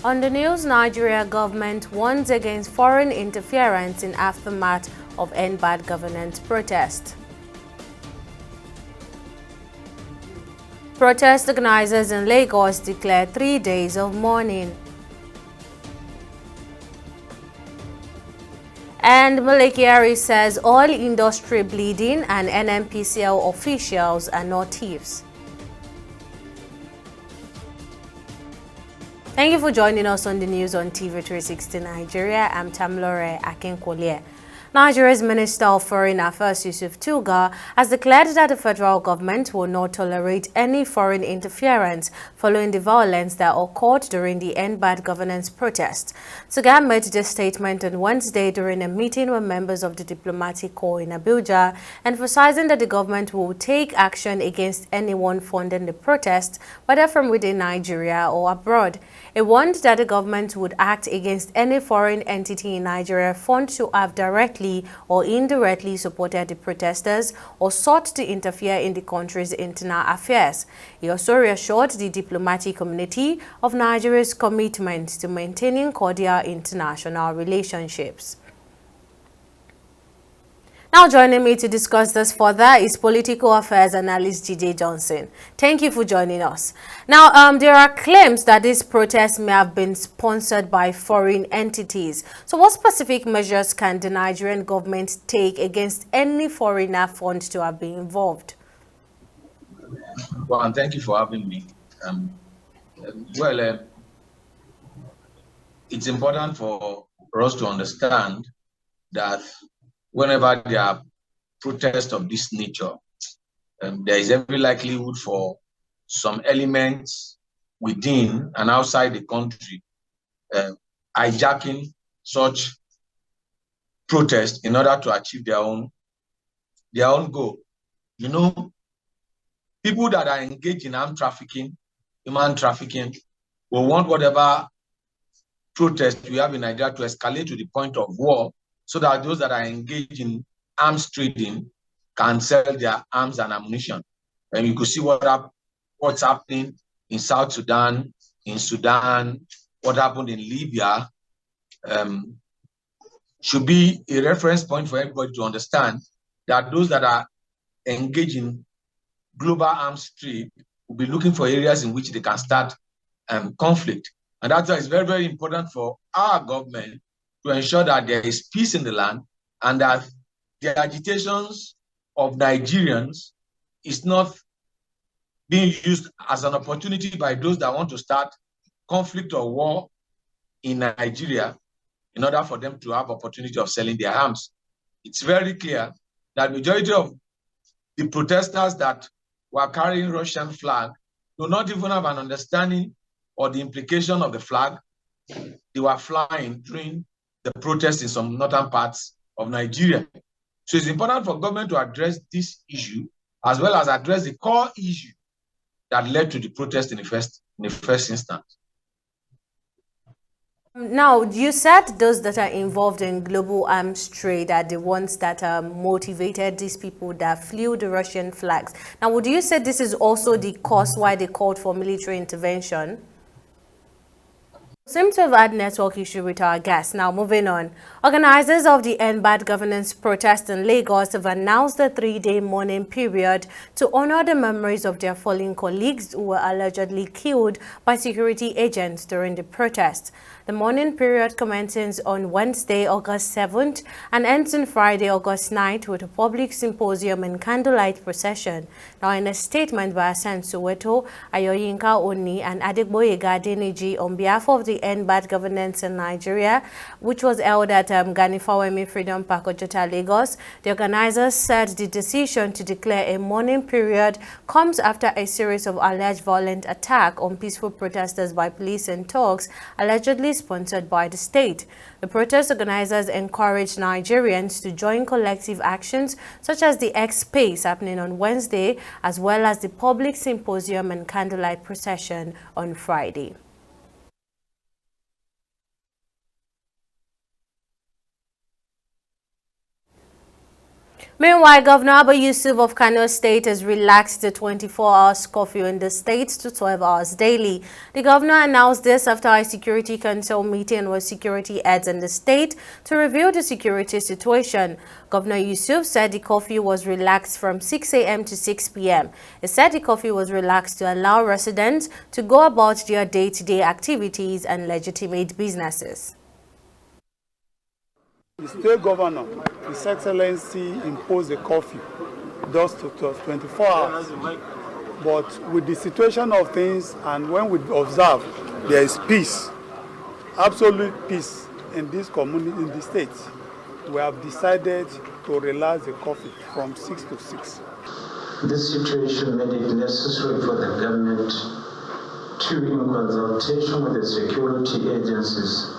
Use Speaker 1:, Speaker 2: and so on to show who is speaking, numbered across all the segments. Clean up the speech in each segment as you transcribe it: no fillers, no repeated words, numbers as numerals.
Speaker 1: On the news, Nigeria government warns against foreign interference in aftermath of End Bad Governance protest. Protest organizers in Lagos declare 3 days of mourning. And Malekiyari says oil industry bleeding and NNPCL officials are not thieves. Thank you for joining us on the news on TV360 Nigeria. I'm Tamilore Akinkwole. Nigeria's Minister of Foreign Affairs Yusuf Tuga has declared that the federal government will not tolerate any foreign interference following the violence that occurred during the End Bad Governance protest. Tuga made this statement on Wednesday during a meeting with members of the diplomatic corps in Abuja, emphasizing that the government will take action against anyone funding the protest, whether from within Nigeria or abroad. It warned that the government would act against any foreign entity in Nigeria found to have directly or indirectly supported the protesters or sought to interfere in the country's internal affairs. He also reassured the diplomatic community of Nigeria's commitment to maintaining cordial international relationships. Now joining me to discuss this further is political affairs analyst G.J. Johnson. Thank you for joining us. Now, there are claims that this protest may have been sponsored by foreign entities. So what specific measures can the Nigerian government take against any foreigner found to have been involved?
Speaker 2: Well, and thank you for having me. It's important for us to understand that whenever there are protests of this nature, there is every likelihood for some elements within and outside the country hijacking such protests in order to achieve their own goal. You know, people that are engaged in armed trafficking, human trafficking, will want whatever protest we have in Nigeria to escalate to the point of war, so that those that are engaged in arms trading can sell their arms and ammunition. And you could see what's happening in South Sudan, in Sudan, what happened in Libya, should be a reference point for everybody to understand that those that are engaged in global arms trade will be looking for areas in which they can start conflict. And that's why it's very, very important for our government to ensure that there is peace in the land and that the agitations of Nigerians is not being used as an opportunity by those that want to start conflict or war in Nigeria in order for them to have opportunity of selling their arms. It's very clear that majority of the protesters that were carrying Russian flag do not even have an understanding or the implication of the flag they were flying during the protests in some northern parts of Nigeria. So it's important for government to address this issue as well as address the core issue that led to the protest in the first instance.
Speaker 1: Now, you said those that are involved in global arms trade are the ones that motivated these people that flew the Russian flags. Now, would you say this is also the cause why they called for military intervention? Seem to have had network issue with our guests. Now moving on. Organizers of the End Bad Governance protest in Lagos have announced a 3-day mourning period to honor the memories of their fallen colleagues who were allegedly killed by security agents during the protest. The mourning period commences on Wednesday, August 7th and ends on Friday, August 9th with a public symposium and candlelight procession. Now in a statement by Asan Soweto, Ayoyinka Oni and Adegboyega Adeniji on behalf of the End Bad Governance in Nigeria, which was held at Gani Fawemi Freedom Park, Ojota, Lagos. The organizers said the decision to declare a mourning period comes after a series of alleged violent attacks on peaceful protesters by police and thugs, allegedly sponsored by the state. The protest organizers encouraged Nigerians to join collective actions such as the X Space happening on Wednesday, as well as the public symposium and candlelight procession on Friday. Meanwhile, Governor Abba Yusuf of Kano State has relaxed the 24-hour curfew in the state to 12 hours daily. The governor announced this after a Security Council meeting with security heads in the state to review the security situation. Governor Yusuf said the curfew was relaxed from 6 a.m. to 6 p.m. He said the curfew was relaxed to allow residents to go about their day-to-day activities and legitimate businesses.
Speaker 3: The state governor, His Excellency, imposed a curfew just to 24 hours. But with the situation of things and when we observe there is peace, absolute peace in this community, in the state, we have decided to relax the curfew from 6 to 6.
Speaker 4: This situation made it necessary for the government to, in consultation with the security agencies,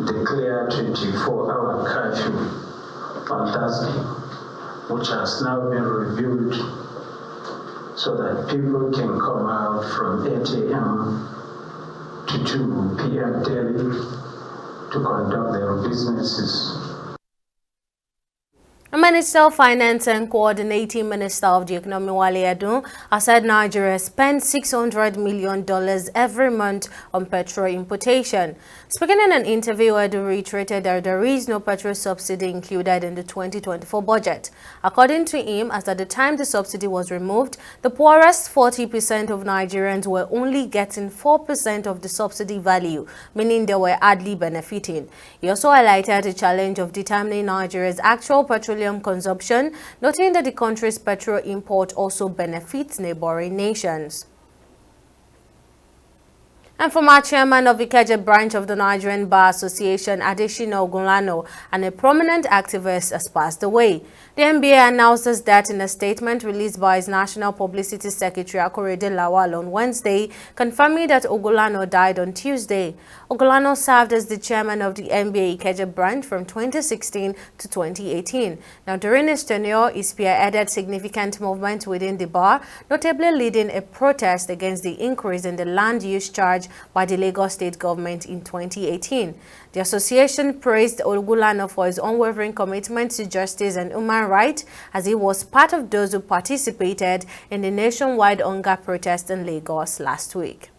Speaker 4: declare 24-hour curfew on Thursday, which has now been reviewed so that people can come out from 8 a.m. to 2 p.m. daily to conduct their businesses.
Speaker 1: Minister of Finance and Coordinating Minister of the Economy Wale Edun has said Nigeria spends $600 million every month on petrol importation. Speaking in an interview, Edun reiterated that there is no petrol subsidy included in the 2024 budget. According to him, as at the time the subsidy was removed, the poorest 40% of Nigerians were only getting 4% of the subsidy value, meaning they were hardly benefiting. He also highlighted the challenge of determining Nigeria's actual petroleum consumption, noting that the country's petrol import also benefits neighboring nations. And former chairman of the Ikeja branch of the Nigerian Bar Association, Adeshina Ogunlano, and a prominent activist has passed away. The NBA announces that in a statement released by its National Publicity Secretary Akorede Lawal on Wednesday, confirming that Ogunlano died on Tuesday. Ogunlano served as the chairman of the NBA Ikeja branch from 2016 to 2018. Now, during his tenure, he spearheaded significant movement within the bar, notably leading a protest against the increase in the land use charge by the Lagos state government in 2018. The association praised Ogunlano for his unwavering commitment to justice and human rights, as he was part of those who participated in the nationwide hunger protest in Lagos last week.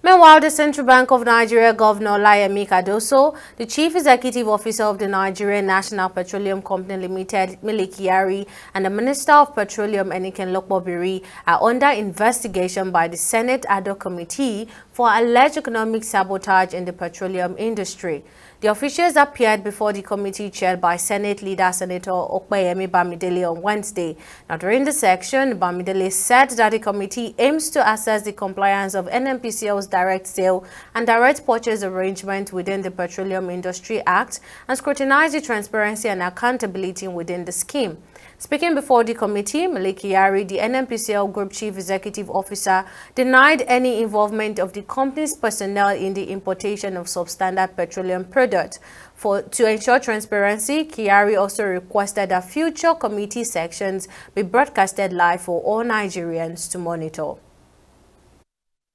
Speaker 1: Meanwhile, the Central Bank of Nigeria Governor Olayemi Cardoso, the Chief Executive Officer of the Nigerian National Petroleum Company Limited, Mele Kyari, and the Minister of Petroleum, Eniken Lokpobiri, are under investigation by the Senate Ad hoc Committee for alleged economic sabotage in the petroleum industry. The officials appeared before the committee chaired by Senate leader Senator Okpeyemi Bamidele on Wednesday. Now, during the section, Bamidele said that the committee aims to assess the compliance of NNPCL's direct sale and direct purchase arrangement within the Petroleum Industry Act and scrutinize the transparency and accountability within the scheme. Speaking before the committee, Mele Kyari, the NNPCL Group Chief Executive Officer, denied any involvement of the company's personnel in the importation of substandard petroleum products. To ensure transparency, Kyari also requested that future committee sections be broadcasted live for all Nigerians to monitor.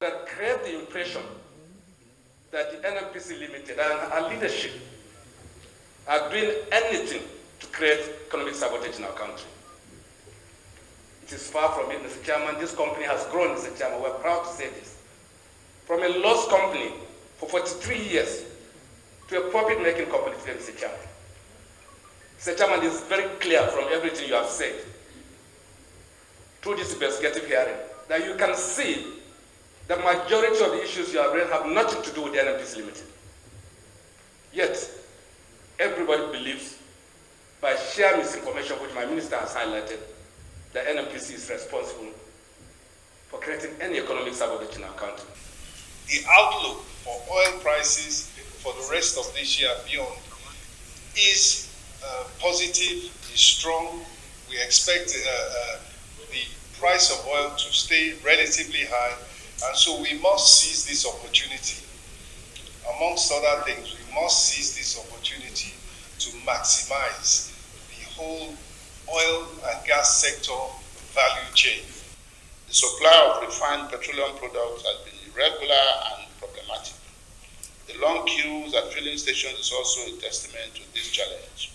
Speaker 5: That create the impression that the NNPC Limited and our leadership are doing anything to create economic sabotage in our country. It is far from it, Mr. Chairman. This company has grown, Mr. Chairman. We're proud to say this. From a loss company for 43 years to a profit-making company today, Mr. Chairman. Mr. Chairman, this is very clear from everything you have said through this investigative hearing that you can see the majority of the issues you have raised have nothing to do with the NNPC Limited. Yet, everybody believes, by sheer misinformation, which my minister has highlighted, that NNPC is responsible for creating any economic sabotage in our country.
Speaker 6: The outlook for oil prices for the rest of this year and beyond is positive, is strong. We expect the price of oil to stay relatively high, and so we must seize this opportunity. Amongst other things, we must seize this opportunity to maximize the whole oil and gas sector value chain. The supply of refined petroleum products has been irregular and problematic. The long queues at filling stations is also a testament to this challenge.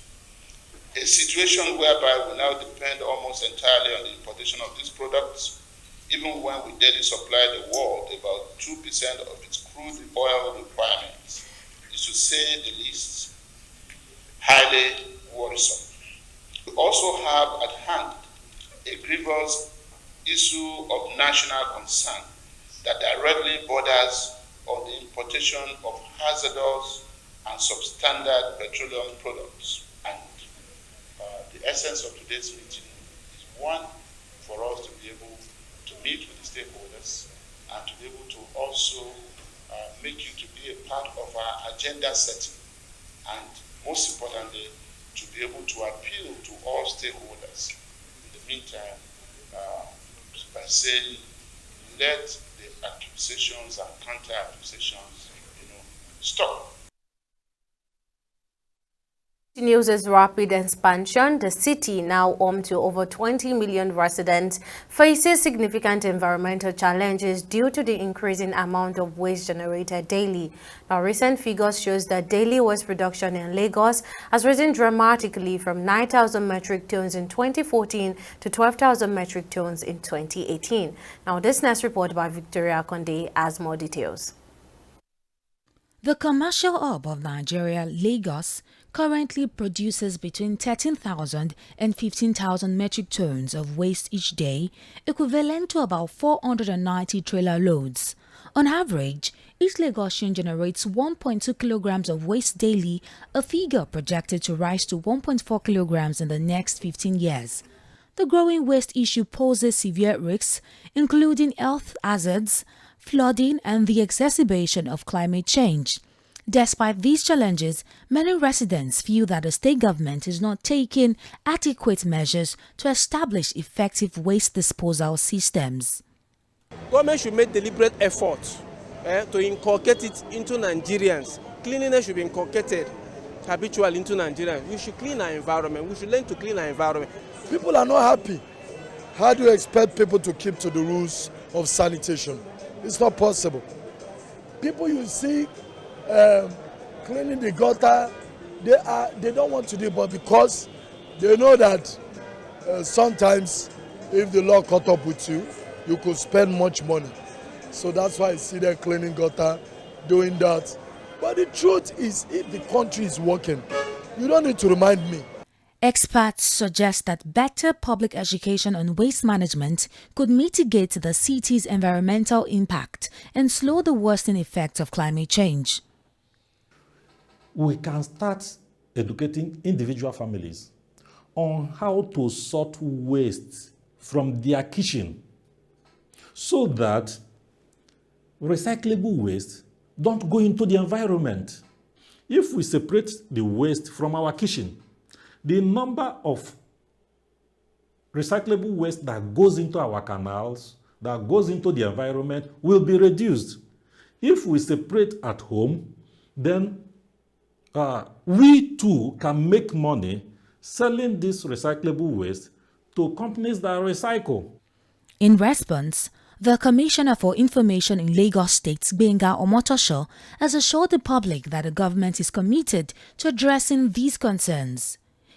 Speaker 6: a situation whereby we now depend almost entirely on the importation of these products, even when we daily supply the world about 2% of its crude oil requirements, is, to say the least, highly worrisome. We also have at hand a grievous issue of national concern that directly borders on the importation of hazardous and substandard petroleum products. And the essence of today's meeting is one, for us to be able to meet with the stakeholders and to be able to also make you to be a part of our agenda setting, and most importantly, to be able to appeal to all stakeholders. In the meantime, by saying, let the accusations and counter-accusations, stop.
Speaker 1: News' rapid expansion, the city, now home to over 20 million residents, faces significant environmental challenges due to the increasing amount of waste generated daily. Now, recent figures shows that daily waste production in Lagos has risen dramatically from 9,000 metric tons in 2014 to 12,000 metric tons in 2018. Now, this next report by Victoria Konde has more details.
Speaker 7: The commercial hub of Nigeria, Lagos, currently produces between 13,000 and 15,000 metric tons of waste each day, equivalent to about 490 trailer loads. On average, each Lagosian generates 1.2 kilograms of waste daily, a figure projected to rise to 1.4 kilograms in the next 15 years. The growing waste issue poses severe risks, including health hazards, flooding, and the exacerbation of climate change. Despite these challenges, many residents feel that the state government is not taking adequate measures to establish effective waste disposal systems.
Speaker 8: Government should make deliberate efforts to inculcate it into Nigerians. Cleanliness should be inculcated habitually into Nigerians. We should clean our environment. We should learn to clean our environment.
Speaker 9: People are not happy. How do you expect people to keep to the rules of sanitation? It's not possible. People you see cleaning the gutter, they don't want to do it, but because they know that sometimes if the law caught up with you, you could spend much money. So that's why I see them cleaning gutter, doing that. But the truth is, if the country is working, you don't need to remind me.
Speaker 7: Experts suggest that better public education on waste management could mitigate the city's environmental impact and slow the worsening effects of climate change.
Speaker 10: We can start educating individual families on how to sort waste from their kitchen so that recyclable waste don't go into the environment. If we separate the waste from our kitchen, the number of recyclable waste that goes into our canals, that goes into the environment, will be reduced. If we separate at home, then we too can make money selling this recyclable waste to companies that recycle.
Speaker 7: In response, the Commissioner for Information in Lagos State, Gbenga Omotosho, has assured the public that the government is committed to addressing these concerns.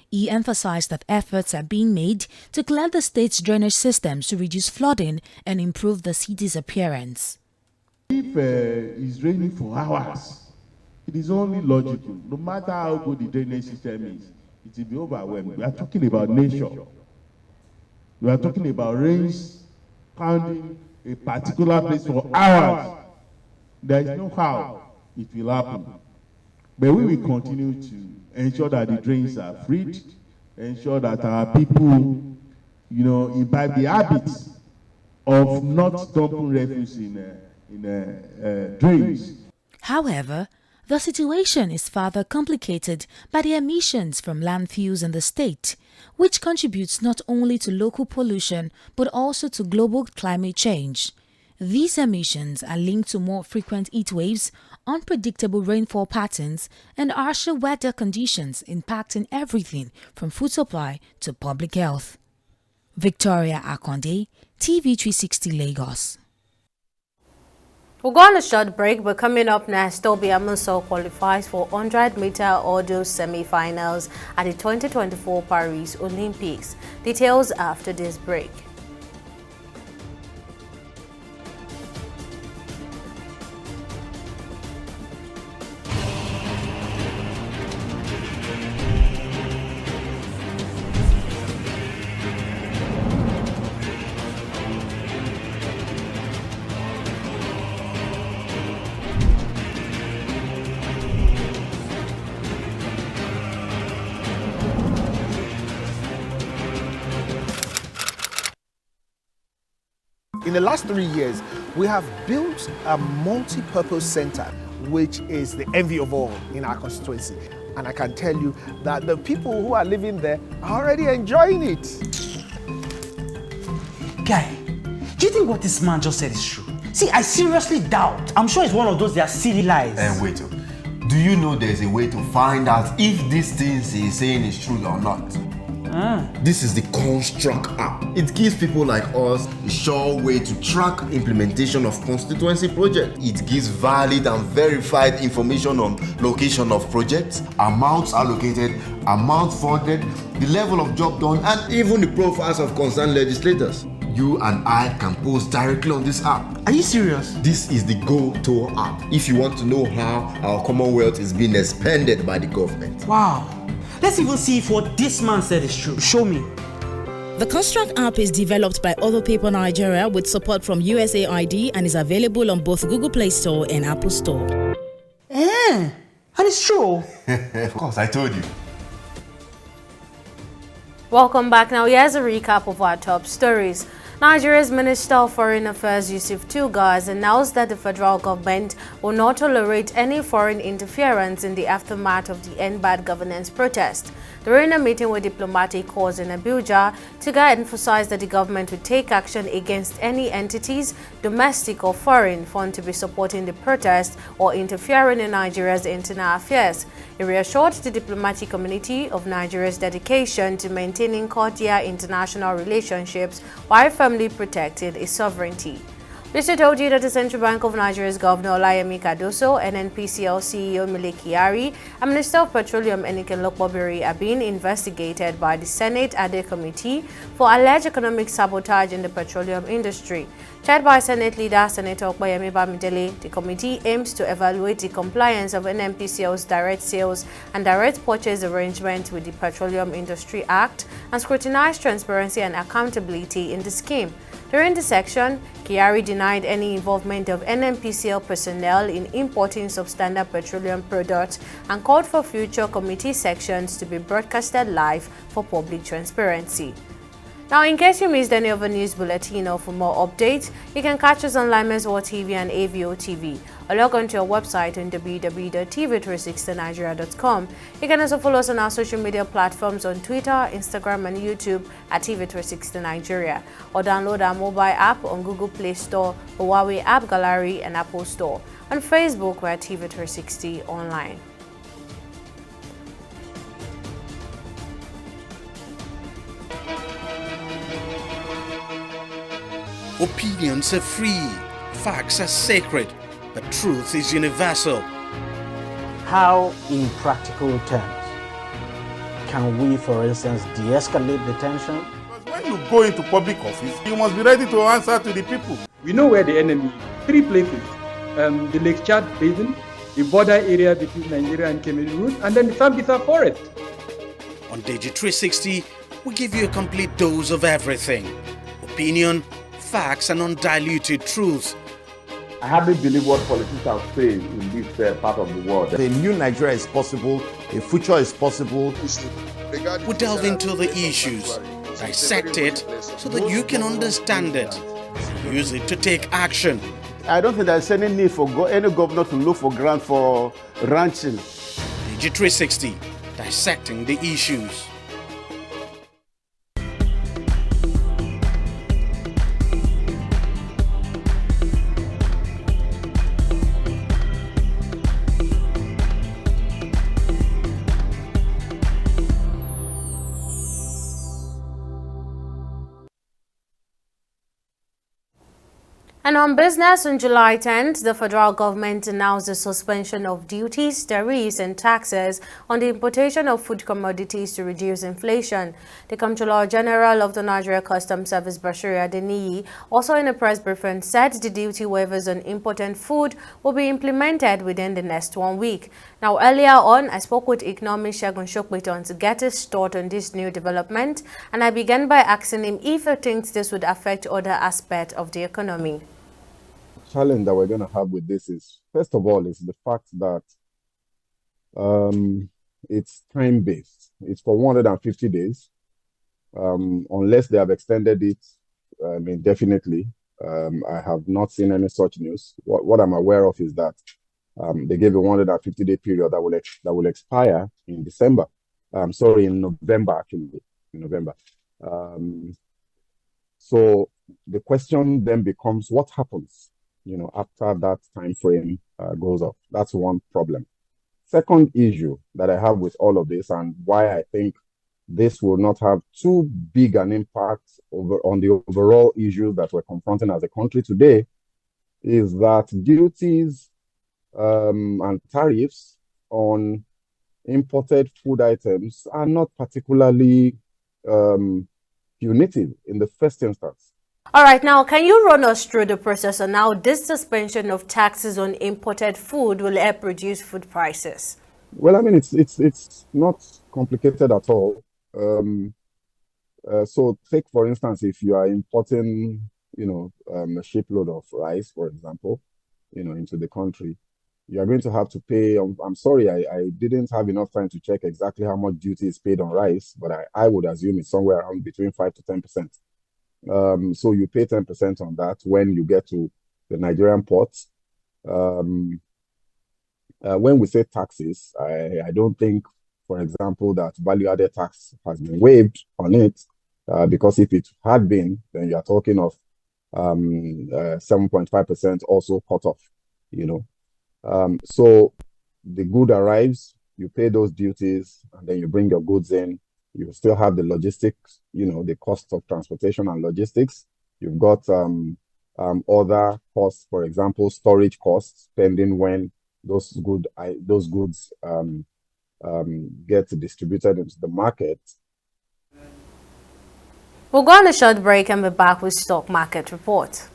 Speaker 7: He emphasized that efforts are being made to clear the state's drainage systems to reduce flooding and improve the city's appearance.
Speaker 11: If it's raining for hours, it is only logical. No matter how good the drainage system is, it will be overwhelmed. We are talking about nature. We are talking about rains pounding a particular place for hours. There is no how it will happen. But we will continue to ensure that the drains are freed, ensure that our people, imbibe the habits of not dumping refuse in drains.
Speaker 7: However, the situation is further complicated by the emissions from landfills in the state, which contributes not only to local pollution but also to global climate change. These emissions are linked to more frequent heat waves, unpredictable rainfall patterns, and harsher weather conditions impacting everything from food supply to public health. Victoria Akonde, TV 360 Lagos.
Speaker 1: We'll go on a short break, but coming up next, Toby Amuso qualifies for 100-meter hurdle semi-finals at the 2024 Paris Olympics. Details after this break.
Speaker 12: In the last 3 years, we have built a multi-purpose center, which is the envy of all in our constituency. And I can tell you that the people who are living there are already enjoying it.
Speaker 13: Guy, do you think what this man just said is true? See, I seriously doubt. I'm sure it's one of those their silly lies.
Speaker 14: Wait, do you know there's a way to find out if these things he's saying is true or not? This is the Construct app. It gives people like us a sure way to track implementation of constituency projects. It gives valid and verified information on location of projects, amounts allocated, amount funded, the level of job done, and even the profiles of concerned legislators. You and I can post directly on this app.
Speaker 13: Are you serious?
Speaker 14: This is the Go-To app if you want to know how our Commonwealth is being expanded by the government.
Speaker 13: Wow. Let's even see if what this man said is true. Show me.
Speaker 15: The Construct app is developed by Other Paper Nigeria with support from USAID and is available on both Google Play Store and Apple Store.
Speaker 13: And it's true.
Speaker 14: Of course, I told you.
Speaker 1: Welcome back. Now, here's a recap of our top stories. Nigeria's Minister of Foreign Affairs Yusuf Tuga has announced that the federal government will not tolerate any foreign interference in the aftermath of the End Bad Governance protest. During a meeting with diplomatic corps in Abuja, Tuga emphasized that the government would take action against any entities, domestic or foreign, found to be supporting the protest or interfering in Nigeria's internal affairs. He reassured the diplomatic community of Nigeria's dedication to maintaining cordial international relationships while firmly protecting its sovereignty. Mr. told you that the Central Bank of Nigeria's Governor Olayemi Cardoso, NNPCL CEO Mile Kyari, and Minister of Petroleum Enike Lokpobiri are being investigated by the Senate Ade Committee for alleged economic sabotage in the petroleum industry. Chaired by Senate leader Senator Okpeyemi Bamidele, the committee aims to evaluate the compliance of NNPCL's direct sales and direct purchase arrangement with the Petroleum Industry Act and scrutinize transparency and accountability in the scheme. During the section, Kyari denied any involvement of NNPCL personnel in importing substandard petroleum products and called for future committee sections to be broadcasted live for public transparency. Now, in case you missed any of the news bulletin or for more updates, you can catch us on Lime's World TV and AVO TV, or log on to our website on www.tv360nigeria.com. You can also follow us on our social media platforms on Twitter, Instagram, and YouTube at TV360Nigeria, or download our mobile app on Google Play Store, Huawei App Gallery, and Apple Store. On Facebook, we're at TV360 Online.
Speaker 16: Opinions are free, facts are sacred, but truth is universal.
Speaker 13: How, in practical terms, can we, for instance, de-escalate the tension?
Speaker 11: When you go into public office, you must be ready to answer to the people.
Speaker 17: We know where the enemy is. 3 places. The Lake Chad Basin, the border area between Nigeria and Cameroon, and then the Sambisa Forest.
Speaker 16: On Digi 360, we give you a complete dose of everything. Opinion, facts, and undiluted truth.
Speaker 18: I hardly believe what politicians are saying in this part of the world.
Speaker 19: A new Nigeria is possible, a future is possible.
Speaker 16: We delve into the issues, dissect it so that you can understand it, use it to take action.
Speaker 19: I don't think there's any need for any governor to look for grant for ranching.
Speaker 16: Digi 360, dissecting the issues.
Speaker 1: And on business, on July 10th, the federal government announced the suspension of duties, tariffs, and taxes on the importation of food commodities to reduce inflation. The Comptroller General of the Nigeria Customs Service, Bashir Adeniyi, also in a press briefing, said the duty waivers on imported food will be implemented within the next 1 week. Now, earlier on, I spoke with economist Segun Shokbeton to get his thought on this new development, and I began by asking him if he thinks this would affect other aspects of the economy.
Speaker 20: Challenge that we're going to have with this is, first of all, is the fact that it's time-based. It's for 150 days, unless they have extended it indefinitely. I have not seen any such news. What I'm aware of is that they gave a 150-day period that will expire in December. In November, actually, in November. So the question then becomes, what happens, after that time frame goes up? That's one problem. Second issue that I have with all of this, and why I think this will not have too big an impact on the overall issues that we're confronting as a country today, is that duties and tariffs on imported food items are not particularly punitive in the first instance.
Speaker 1: All right, now can you run us through the process on how this suspension of taxes on imported food will help reduce food prices?
Speaker 20: Well, I mean, it's not complicated at all. So take, for instance, if you are importing, a shipload of rice, for example, into the country, you are going to have to pay. I'm sorry, I didn't have enough time to check exactly how much duty is paid on rice, but I would assume it's somewhere around between 5 to 10%. So you pay 10% on that when you get to the Nigerian ports. When we say taxes, I don't think, for example, that value-added tax has been waived on it, because if it had been, then you are talking of 7.5% also cut off, so the good arrives, you pay those duties, and then you bring your goods in. You still have the logistics, the cost of transportation and logistics. You've got other costs, for example, storage costs, pending when those goods get distributed into the market.
Speaker 1: We'll go on a short break and be back with stock market report.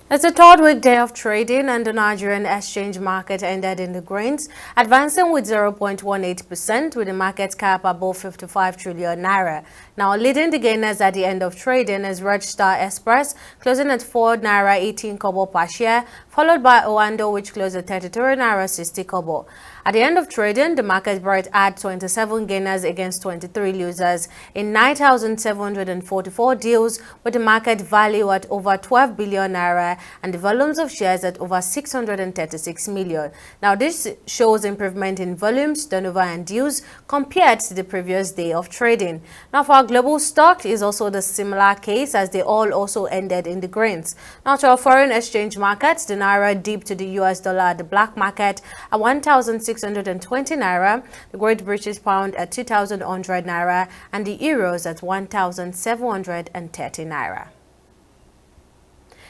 Speaker 1: It's the third weekday of trading, and the Nigerian exchange market ended in the greens, advancing with 0.18%, with the market cap above 55 trillion naira. Now, leading the gainers at the end of trading is Red Star Express, closing at 4 naira 18 kobo per share, followed by Owando, which closed at 33 naira 60 kobo. At the end of trading, the market brought at 27 gainers against 23 losers in 9,744 deals, with the market value at over 12 billion naira and the volumes of shares at over 636 million. Now, this shows improvement in volumes, turnover, and deals compared to the previous day of trading. Now, for our global stock is also the similar case, as they all also ended in the greens. Now, to our foreign exchange markets, the naira dipped to the US dollar at the black market at 1,620 naira, the Great British pound at 2,100 naira, and the euros at 1,730 naira.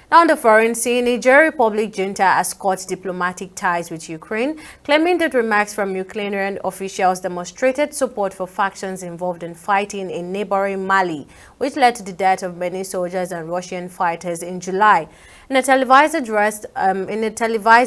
Speaker 1: Now, on the foreign scene, Nigerian Republic junta has cut diplomatic ties with Ukraine, claiming that remarks from Ukrainian officials demonstrated support for factions involved in fighting in neighboring Mali, which led to the death of many soldiers and Russian fighters in July. In a televised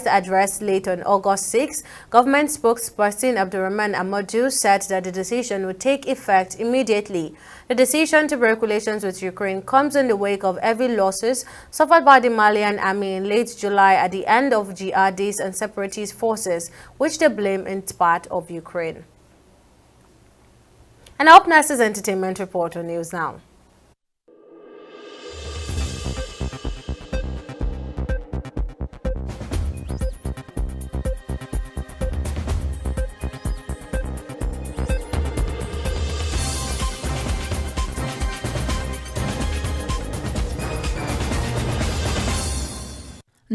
Speaker 1: address late on August 6, government spokesperson Abdurrahman Amadou said that the decision would take effect immediately. The decision to break relations with Ukraine comes in the wake of heavy losses suffered by the Malian army in late July at the end of jihadist and separatist forces, which they blame in part of Ukraine. And up next is Entertainment Report on News Now.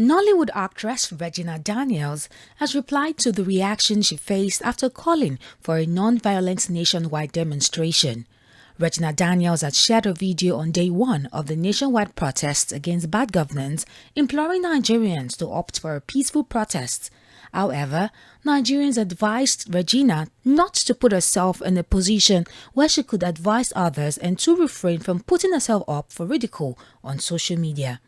Speaker 7: Nollywood actress Regina Daniels has replied to the reaction she faced after calling for a non-violent nationwide demonstration. Regina Daniels had shared a video on day one of the nationwide protests against bad governance, imploring Nigerians to opt for a peaceful protest. However, Nigerians advised Regina not to put herself in a position where she could advise others and to refrain from putting herself up for ridicule on social media.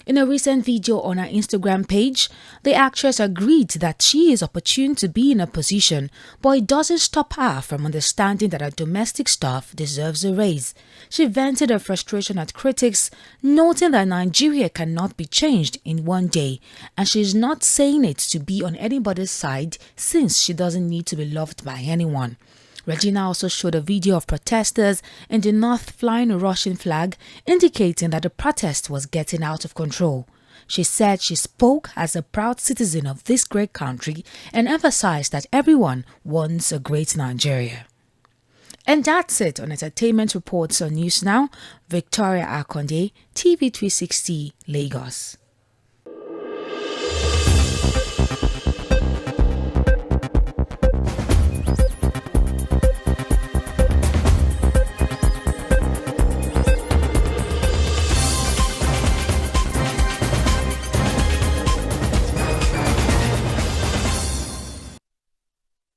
Speaker 7: In a recent video on her Instagram page, the actress agreed that she is opportune to be in a position, but it doesn't stop her from understanding that her domestic staff deserves a raise. She vented her frustration at critics, noting that Nigeria cannot be changed in one day, and she is not saying it to be on anybody's side since she doesn't need to be loved by anyone. Regina also showed a video of protesters in the north flying a Russian flag, indicating that the protest was getting out of control. She said she spoke as a proud citizen of this great country and emphasized that everyone wants a great Nigeria. And that's it on Entertainment Reports on News Now. Victoria Akonde, TV360, Lagos.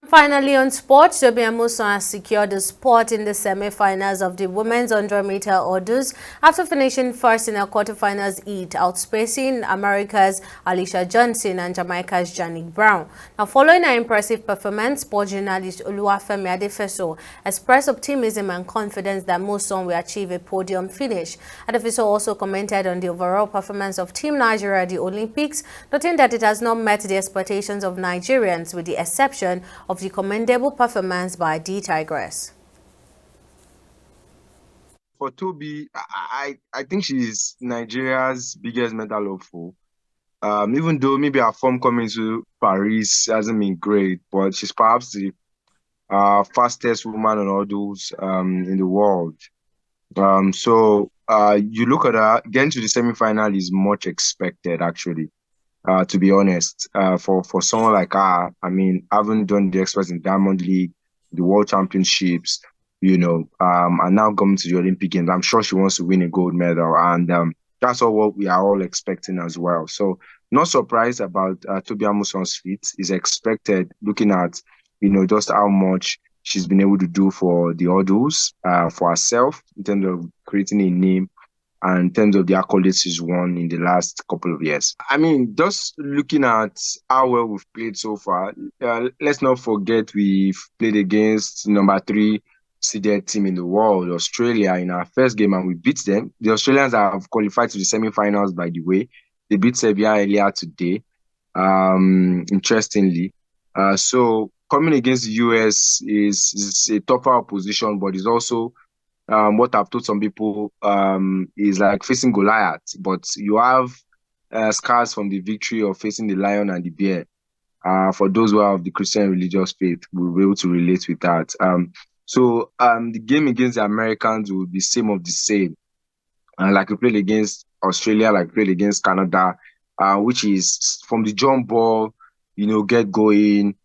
Speaker 1: Finally, on sports, Tobias Muson has secured a spot in the semi-finals of the women's 100-meter hurdles after finishing first in a quarterfinals heat, outspacing America's Alicia Johnson and Jamaica's Janik Brown. Now, following her impressive performance, sport journalist Oluwafemi Adefeso expressed optimism and confidence that Muson will achieve a podium finish. Adefeso also commented on the overall performance of Team Nigeria at the Olympics, noting that it has not met the expectations of Nigerians, with the exception of the commendable performance by the Tigress.
Speaker 21: For Toby, I think she's Nigeria's biggest medal hopeful. Even though maybe her form coming to Paris hasn't been great, but she's perhaps the fastest woman on hurdles in the world. So you look at her, getting to the semi-final is much expected, actually. To be honest, for someone like her, I mean, having done the experts in Diamond League, the World Championships, and now coming to the Olympic Games, I'm sure she wants to win a gold medal, and that's all what we are all expecting as well. So, not surprised about Tobias Muson's feat. Is expected, looking at just how much she's been able to do for the hurdles, for herself in terms of creating a name, and in terms of the accolades she's won in the last couple of years. I mean, just looking at how well we've played so far, let's not forget we've played against number 3 seeded team in the world, Australia, in our first game, and we beat them. The Australians have qualified to the semi-finals, by the way. They beat Serbia earlier today, interestingly. So coming against the US is a tougher opposition, but it's also what I've told some people is like facing Goliath, but you have scars from the victory of facing the lion and the bear. For those who are of the Christian religious faith, we'll be able to relate with that. So the game against the Americans will be same of the same. Like we played against Australia, like we played against Canada, which is from the jump ball, get going.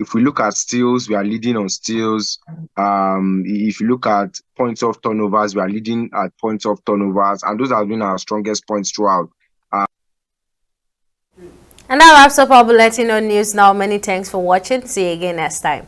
Speaker 21: If we look at steals, we are leading on steals. If you look at points of turnovers, we are leading at points of turnovers. And those have been our strongest points throughout.
Speaker 1: And that wraps up our bulletin on News Now. Many thanks for watching. See you again next time.